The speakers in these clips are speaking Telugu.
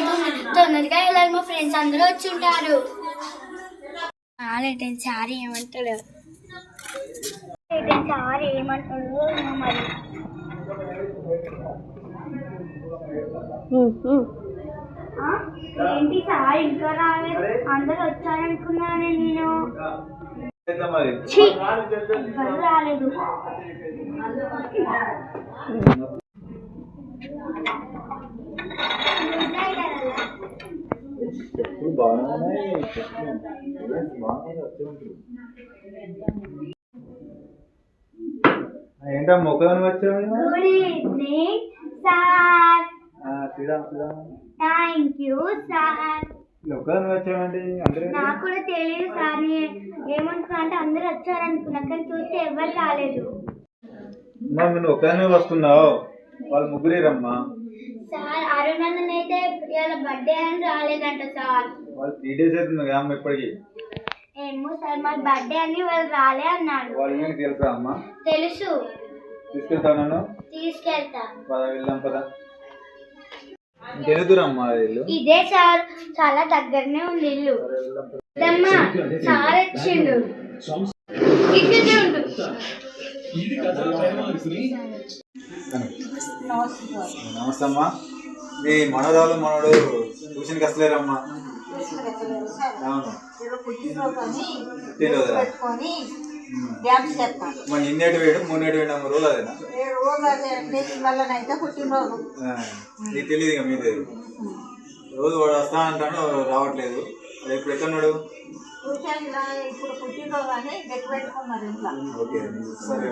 అవుతుంది, తొందరగా వెళ్ళాలి. మా ఫ్రెండ్స్ అందరూ వచ్చి ఉంటారు. సారీ ఏమంటాడు, సారీ ఏమంటాడు మరి. ఏంటి సార్ ఇంకా రాలేదు? అందరు వచ్చారనుకున్నానే నేను. రాలేదు. ఏంటమ్మా ఒకదాని వచ్చావు? Good evening sir. Thank you sir. ఒకదాని వచ్చామండి. నాకు కూడా తెలియదు సార్. ఏమంటున్నా అంటే అందరూ వచ్చారనుకున్నా, కానీ చూస్తే ఎవరు రాలేదు. నువ్వు ఒకదాని వస్తున్నావు, వాళ్ళు ముగ్గురేరమ్మా. సార్ అరుణన్ అయితే ఇవాళ బర్త్డే అని రాలేదంట సార్. వాళ్ళు 3 days అవుతుంది అమ్మ ఇప్పటికి. ఏమో సార్, మరి బర్త్డే అని వాళ్ళు రాలే అన్నాడు. వాళ్ళు ఏంటి తెలుసా అమ్మా? తెలుసు. తీసుకెళ్తావు నన్ను? తీసుకెళ్తా. పద వెళ్దాం పద. ఇంకెన్ని దూరం అమ్మా ఇల్లు? ఇదే సార్, చాలా దగ్గరనే ఉంది ఇల్లు. సార్ వచ్చిండు. ఇక్కడే ఉండు. నమస్తే అమ్మా. మీ మనవరాలు మనోడు ట్యూషన్కి వస్తలేరమ్మా. అవును, మరి నిన్నేటి వేయడం 3 వేయడం అమ్మ రోజు అదేనా? నీకు తెలియదు ఇక మీదే. రోజు వాడు వస్తా అంటాను, రావట్లేదు. ఇప్పుడు ఎక్కడున్నాడు? ఓకే సరే.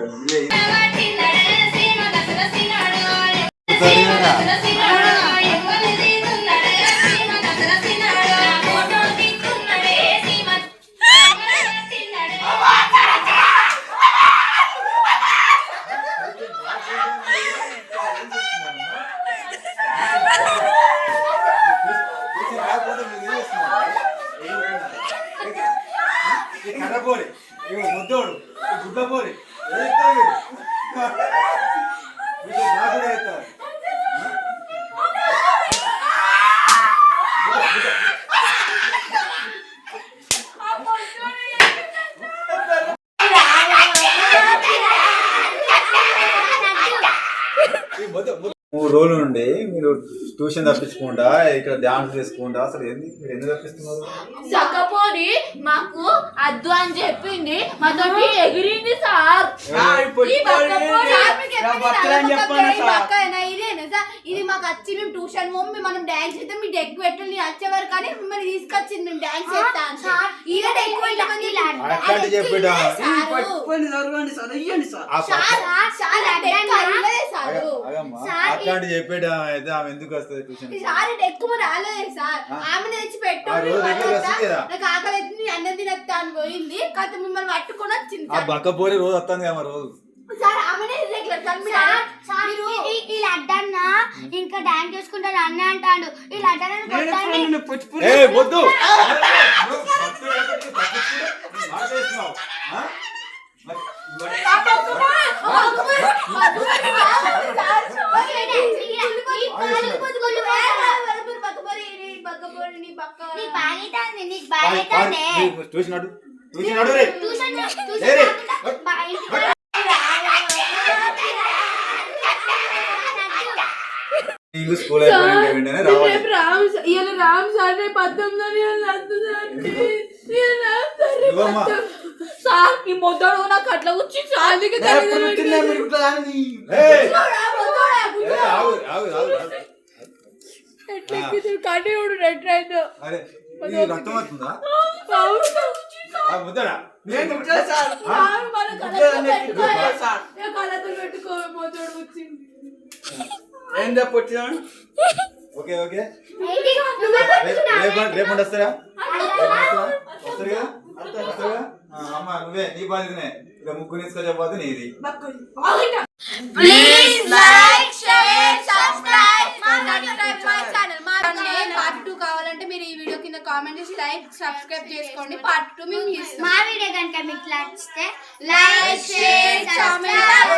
కర్రపోరి ముద్దోడు గుడ్డపోరి మూడు రోజుల నుండి మీరు ట్యూషన్ తప్పించుకుంటా, ఇక్కడ డాన్స్ చేసుకుంటా, అసలు ఏంది మీరు ఎందుకు తప్పిస్తున్నారు? సకపోని మాకు అద్దు అని చెప్పింది, మాతోటి ఎగిరింది సార్. ఇది మాకు వచ్చి మేము ట్యూషన్ మమ్మీ మనం డాన్స్ చేద్దాం, మీ డెక్ పెట్టండి వచ్చేవారు, కానీ మిమ్మల్ని తీసుకొచ్చింది మేము డాన్స్ చేస్తాను సార్. అట్లాంటి చెప్పేట అయితే ఆమె ఎందుకు వస్తుంది ట్యూషన్? ఎక్కువ రాలేదు సార్, ఆమె తెచ్చి పెట్టాను. నాకు ఆకలి అయితే అన్నం తినత్తా అని పోయింది, కాదు మిమ్మల్ని పట్టుకొని వచ్చింది. ఆ బక్క పోరి రోజు వస్తుంది కదా రోజు సార్. ఆమెనే ఇలా అడ్డన్న ఇంకా డాన్స్ చేసుకుంటాను అన్న అంటాడు. ఇలా అడ్డన్న చూసినాడు స్కూల్ రామ్ సార్ 19 సార్ ఈ మొదడు నాకు అట్లా వచ్చి రక్తం వస్తుందా? ఏంటో పొట్టినాడు. ఓకే ఓకే, రేపు వస్తారా? వస్తారుగా అమ్మ, నువ్వే నీ బాధ్యతనే. ఇలా ముగ్గురు తీసుకొచ్చే నీది. Please like share subscribe my channel. Part 2 కావాలంటే మీరు ఈ వీడియో కింద కామెంట్ చేసి లైక్ సబ్స్క్రైబ్ చేసుకోండి. పార్ట్ 2 మేము ఇస్తాం. మా వీడియో కనుక మీకు నచ్చితే లైక్ షేర్ సబ్స్క్రైబ్.